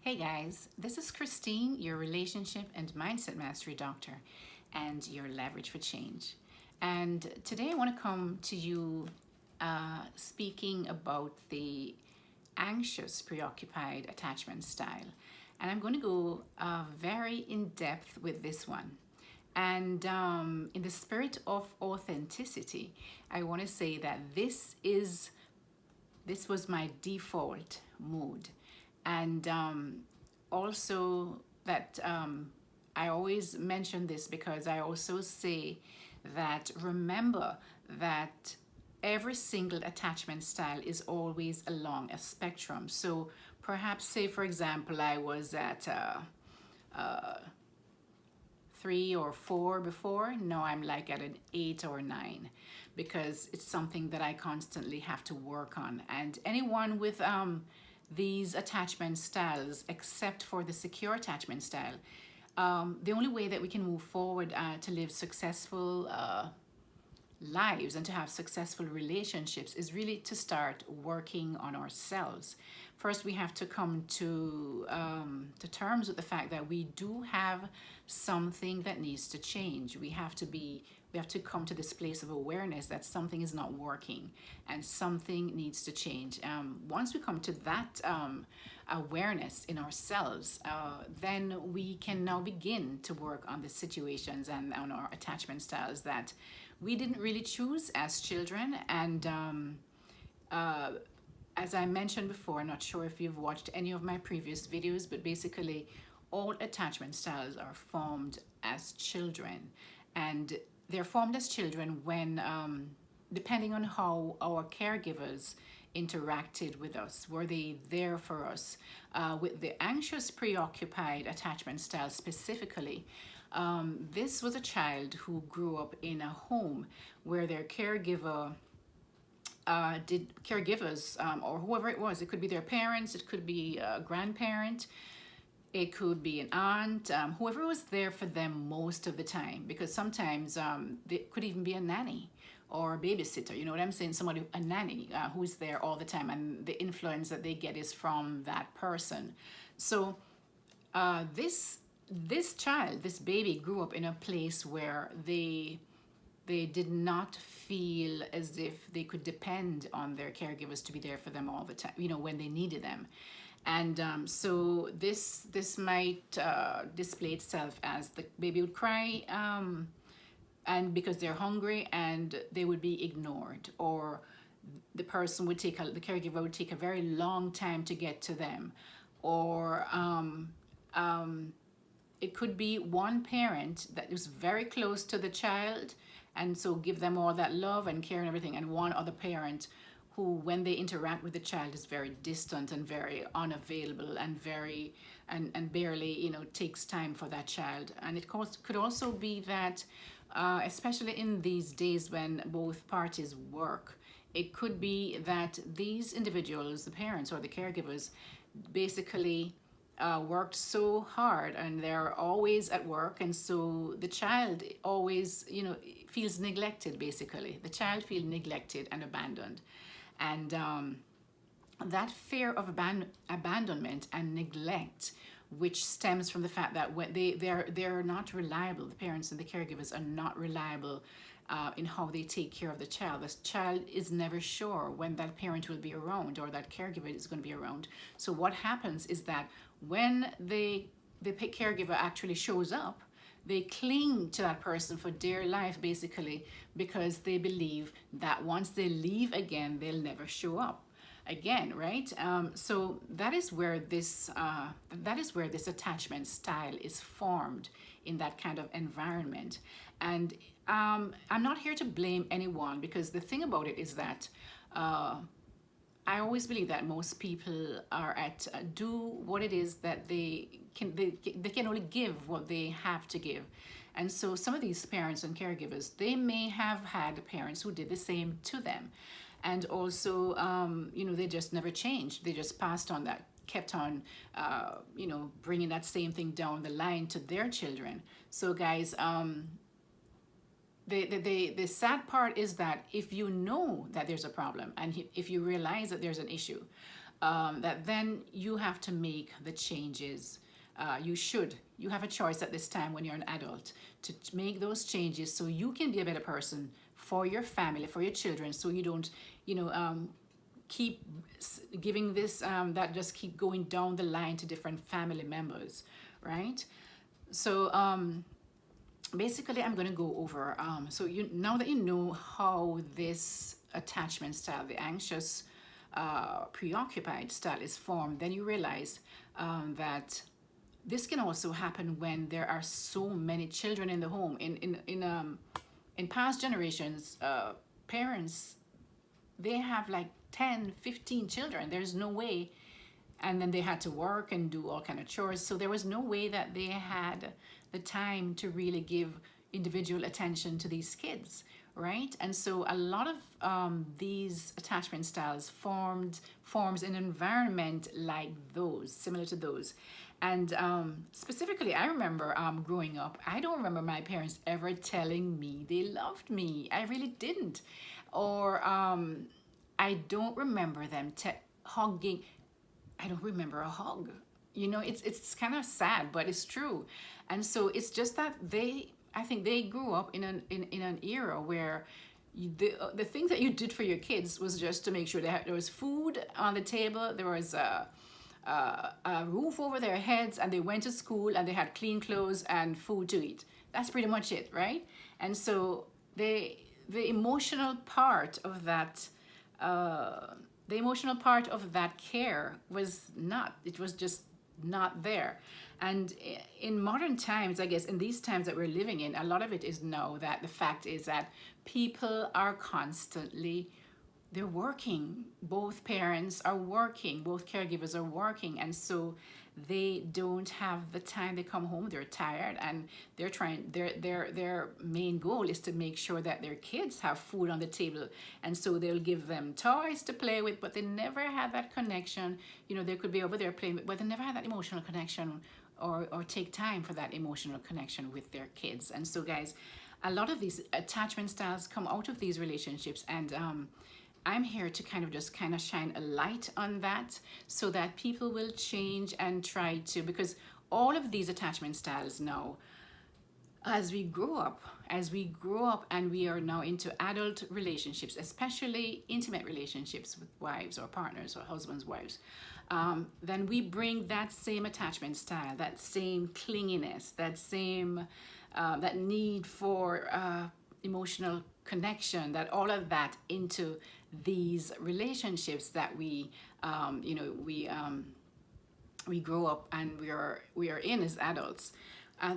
Hey guys, this is Christine, your relationship and mindset mastery doctor, and your leverage for change. And today I want to come to you speaking about the anxious, preoccupied attachment style. And I'm going to go very in depth with this one. And in the spirit of authenticity, I want to say that this was my default mode. And also that I always mention this because I also say that remember that every single attachment style is always along a spectrum. So perhaps say, for example, I was at 3 or 4 before. Now I'm like at an 8 or 9 because it's something that I constantly have to work on. And anyone with these attachment styles, except for the secure attachment style, the only way that we can move forward to live successful lives and to have successful relationships is really to start working on ourselves. First, we have to come to terms with the fact that we do have something that needs to change. We have to come to this place of awareness that something is not working and something needs to change. Once we come to that awareness in ourselves, then we can now begin to work on the situations and on our attachment styles that we didn't really choose as children. And as I mentioned before, I'm not sure if you've watched any of my previous videos, but basically all attachment styles are formed as children. And they're formed as children when, depending on how our caregivers interacted with us, were they there for us? With the anxious, preoccupied attachment style specifically, this was a child who grew up in a home where their caregivers or whoever it was, it could be their parents, it could be a grandparent, it could be an aunt, whoever was there for them most of the time, because sometimes it could even be a nanny or a babysitter, you know what I'm saying? Somebody, a nanny who's there all the time, and the influence that they get is from that person. So this child, this baby, grew up in a place where they did not feel as if they could depend on their caregivers to be there for them all the time, you know, when they needed them. And so this might display itself as the baby would cry and because they're hungry, and they would be ignored, or the person would the caregiver would take a very long time to get to them, or it could be one parent that is very close to the child and so give them all that love and care and everything, and one other parent who, when they interact with the child, is very distant and very unavailable and very and barely, you know, takes time for that child. And it could also be that especially in these days when both parties work, it could be that these individuals, the parents or the caregivers, basically worked so hard and they're always at work, and so the child always, you know, feels neglected. Basically the child feels neglected and abandoned, and that fear of abandonment and neglect, which stems from the fact that when they're not reliable, the parents and the caregivers are not reliable in how they take care of the child. The child is never sure when that parent will be around or that caregiver is going to be around. So what happens is that when the caregiver actually shows up, they cling to that person for dear life, basically, because they believe that once they leave again, they'll never show up again, right? So that is where this attachment style is formed, in that kind of environment. And I'm not here to blame anyone, because the thing about it is that I always believe that most people are do what it is that they can only give what they have to give. And so some of these parents and caregivers, they may have had parents who did the same to them. And also, you know, they just never changed. They just passed on that, kept on, you know, bringing that same thing down the line to their children. So guys, the sad part is that if you know that there's a problem and if you realize that there's an issue, that then you have to make the changes. You have a choice at this time when you're an adult to make those changes so you can be a better person for your family, for your children, so you don't, keep giving this, that just keep going down the line to different family members, right? So basically I'm going to go over, so now that you know how this attachment style, the anxious, preoccupied style is formed, then you realize that this can also happen when there are so many children in the home. In past generations, parents, they have like 10, 15 children. There's no way. And then they had to work and do all kind of chores. So there was no way that they had the time to really give individual attention to these kids, right? And so a lot of these attachment styles forms an environment like those, similar to those. And specifically, I remember growing up, I don't remember my parents ever telling me they loved me. I really didn't. Or I don't remember them hugging. I don't remember a hug. It's kind of sad, but it's true. And so it's just that I think they grew up in an era where the things that you did for your kids was just to make sure there was food on the table, there was a roof over their heads, and they went to school and they had clean clothes and food to eat. That's pretty much it, right? And so the emotional part of that, care it was just not there. And in modern times, I guess, in these times that we're living in, a lot of it is now that the fact is that people are constantly, they're working. Both parents are working, both caregivers are working, and so they don't have the time. They come home, they're tired, and they're trying, their main goal is to make sure that their kids have food on the table. And so they'll give them toys to play with, but they never had that connection. They could be over there playing, but they never had that emotional connection, or take time for that emotional connection with their kids. And so, guys, a lot of these attachment styles come out of these relationships, and I'm here to kind of shine a light on that so that people will change and try to, because all of these attachment styles now, as we grow up and we are now into adult relationships, especially intimate relationships with wives or partners or husbands, wives, then we bring that same attachment style, that same clinginess, that same, that need for emotional connection, that all of that into these relationships that we grow up and we are in as adults.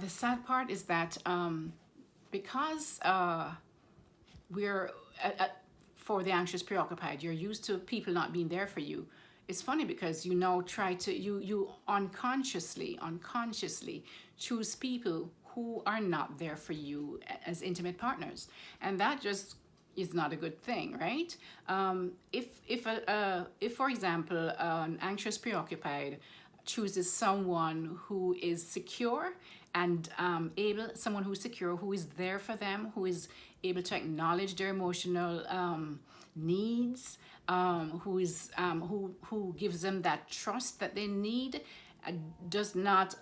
The sad part is that because we're for the anxious preoccupied, you're used to people not being there for you. It's funny because you now try to you unconsciously choose people who are not there for you as intimate partners, and that just is not a good thing, right? If for example an anxious preoccupied chooses someone who is secure and someone who's secure, who is there for them, who is able to acknowledge their emotional needs, who gives them that trust that they need, does not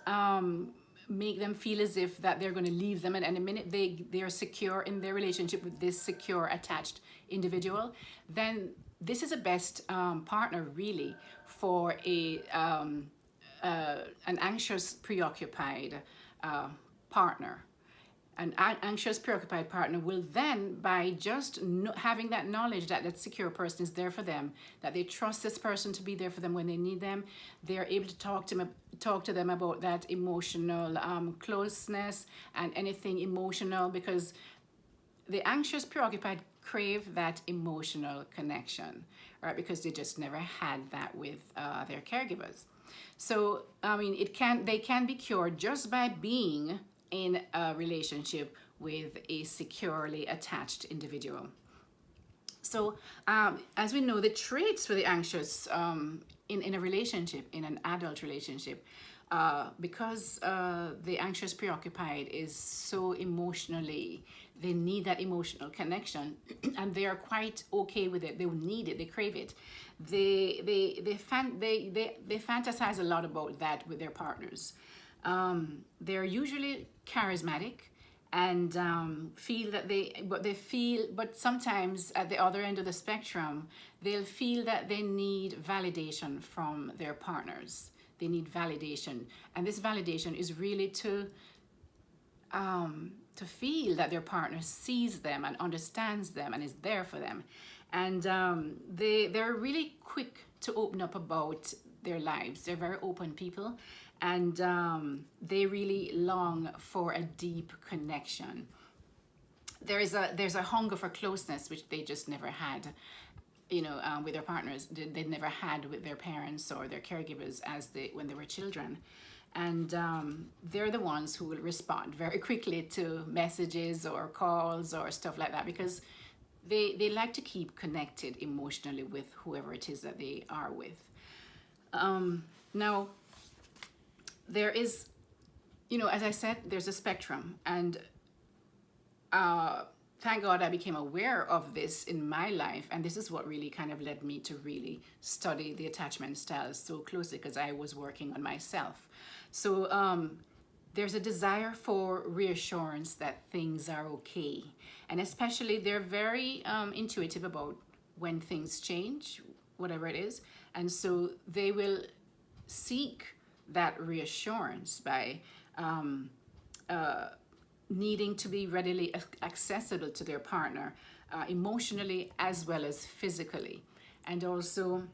make them feel as if that they're going to leave them, and in a minute they are secure in their relationship with this secure attached individual, then this is a best partner really for an anxious preoccupied partner. An anxious preoccupied partner will then, by just having that knowledge that that secure person is there for them, that they trust this person to be there for them when they need them, they're able to talk to them about that emotional closeness and anything emotional, because the anxious preoccupied crave that emotional connection, right? Because they just never had that with their caregivers. So they can be cured just by being in a relationship with a securely attached individual. So, as we know, the traits for the anxious in a relationship, in an adult relationship, because the anxious preoccupied is so emotionally, they need that emotional connection, and they are quite okay with it. They need it. They crave it. They fantasize a lot about that with their partners. They're usually charismatic and feel that but sometimes at the other end of the spectrum, they'll feel that they need validation from their partners. They need validation, and this validation is really to feel that their partner sees them and understands them and is there for them. And they're really quick to open up about their lives. They're very open people, and they really long for a deep connection. There's a hunger for closeness which they just never had, with their partners. They never had with their parents or their caregivers when they were children. And they're the ones who will respond very quickly to messages or calls or stuff like that, because they like to keep connected emotionally with whoever it is that they are with. Now, there is, as I said, there's a spectrum, and thank God I became aware of this in my life, and this is what really kind of led me to really study the attachment styles so closely, because I was working on myself. So there's a desire for reassurance that things are okay, and especially they're very intuitive about when things change, whatever it is, and so they will seek that reassurance by needing to be readily accessible to their partner, emotionally as well as physically. And also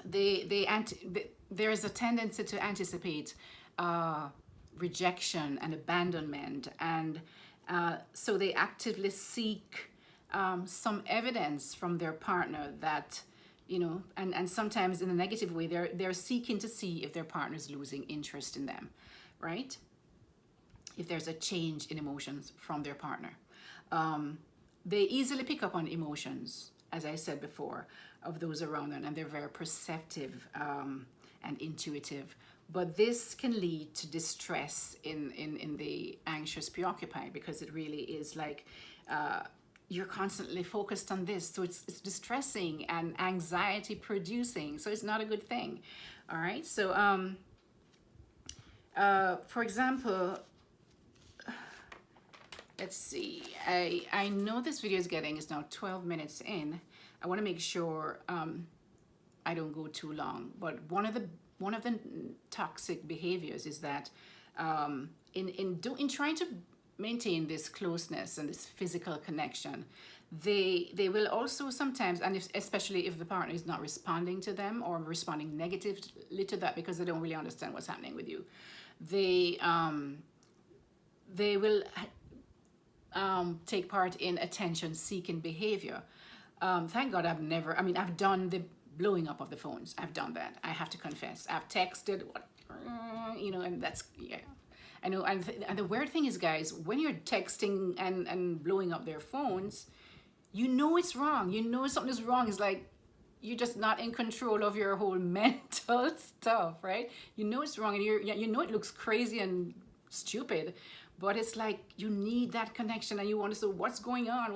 there is a tendency to anticipate rejection and abandonment, and so they actively seek some evidence from their partner that, and sometimes in a negative way, they're seeking to see if their partner is losing interest in them, right? If there's a change in emotions from their partner. They easily pick up on emotions, as I said before, of those around them, and they're very perceptive and intuitive. But this can lead to distress in the anxious preoccupied, because it really is like you're constantly focused on this. So it's distressing and anxiety producing. So it's not a good thing. All right. So for example, let's see. I know this video is now 12 minutes in. I want to make sure I don't go too long. But one of the toxic behaviors is that in trying to maintain this closeness and this physical connection, they will also sometimes, and especially if the partner is not responding to them or responding negatively to that because they don't really understand what's happening with you, they will take part in attention-seeking behavior. Thank God I've done the blowing up of the phones. I've done that. I have to confess. I've texted, and that's, yeah. I know, and the weird thing is, guys, when you're texting and blowing up their phones, it's wrong. Something is wrong. It's like you're just not in control of your whole mental stuff, right? It's wrong, and it looks crazy and stupid, but it's like you need that connection, and you want to know what's going on,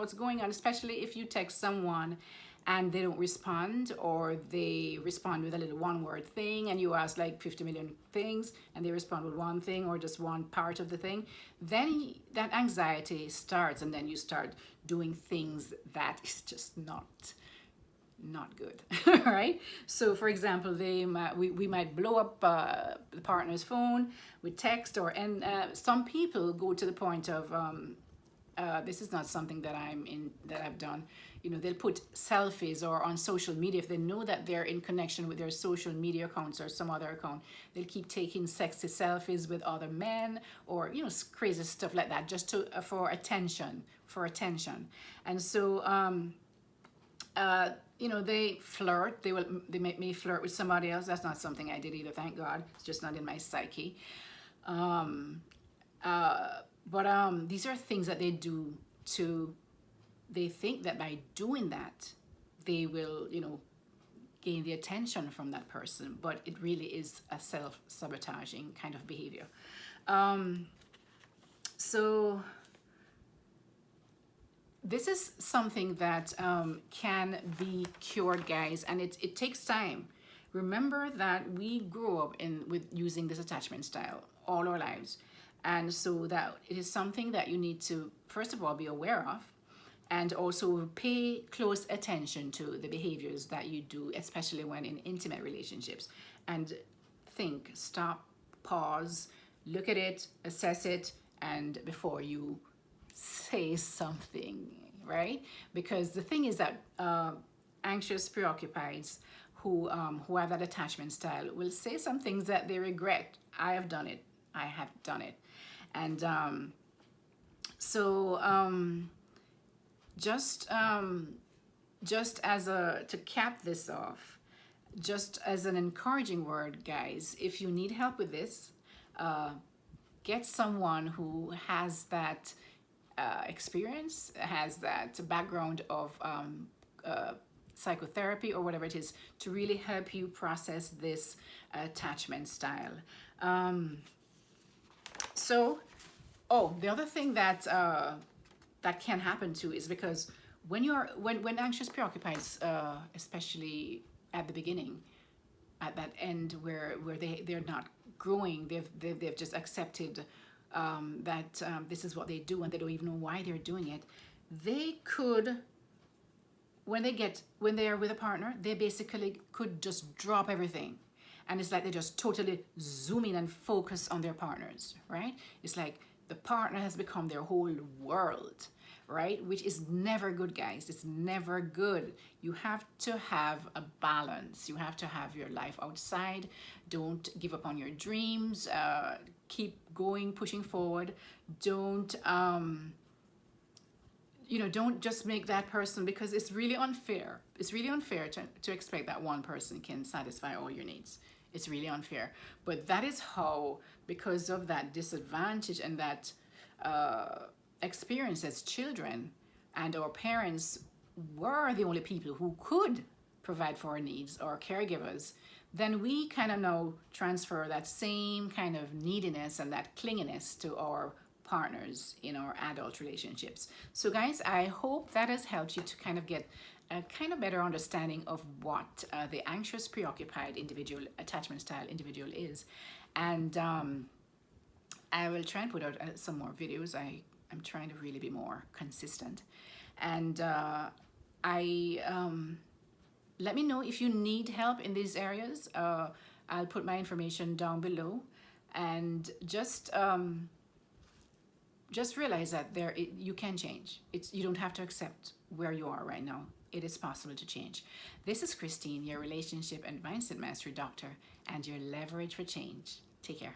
especially if you text someone and they don't respond, or they respond with a little one-word thing, and you ask like 50 million things and they respond with one thing or just one part of the thing, then that anxiety starts, and then you start doing things that is just not good. Right? So for example, we might blow up the partner's phone with text, and some people go to the point of this is not something that I've done. They'll put selfies or on social media if they know that they're in connection with their social media accounts or some other account. They'll keep taking sexy selfies with other men, or crazy stuff like that, just for attention. And so they flirt. They make me flirt with somebody else. That's not something I did either, thank God. It's just not in my psyche. But these are things that they do to they think that by doing that, they will, gain the attention from that person, but it really is a self-sabotaging kind of behavior. So this is something that can be cured, guys, and it takes time. Remember that we grew up with using this attachment style all our lives, and so that it is something that you need to, first of all, be aware of, and also pay close attention to the behaviors that you do, especially when in intimate relationships. And think, stop, pause, look at it, assess it, and before you say something, right? Because the thing is that anxious preoccupieds who have that attachment style will say some things that they regret. I have done it. I have done it. And just as to cap this off, just as an encouraging word, guys, if you need help with this, get someone who has that experience, has that background of psychotherapy or whatever it is, to really help you process this attachment style. The other thing that that can happen too is because when anxious preoccupieds, especially at the beginning, at that end where they're not growing, they've just accepted that this is what they do and they don't even know why they're doing it. They could, when they are with a partner, they basically could just drop everything, and it's like they just totally zoom in and focus on their partners, right? It's like the partner has become their whole world, right? Which is never good, guys. It's never good. You have to have a balance. You have to have your life outside. Don't give up on your dreams. Keep going, pushing forward. Don't don't just make that person, because it's really unfair. It's really unfair to expect that one person can satisfy all your needs. It's really unfair. But that is how, because of that disadvantage and that experience as children, and our parents were the only people who could provide for our needs, or caregivers, then we kind of now transfer that same kind of neediness and that clinginess to our partners in our adult relationships. So guys, I hope that has helped you to kind of get a kind of better understanding of what the anxious preoccupied individual, attachment style individual is. And I will try and put out some more videos. I'm trying to really be more consistent. And let me know if you need help in these areas. I'll put my information down below, and just realize that you can change. You don't have to accept where you are right now. It is possible to change. This is Christine, your relationship and mindset mastery doctor, and your leverage for change. Take care.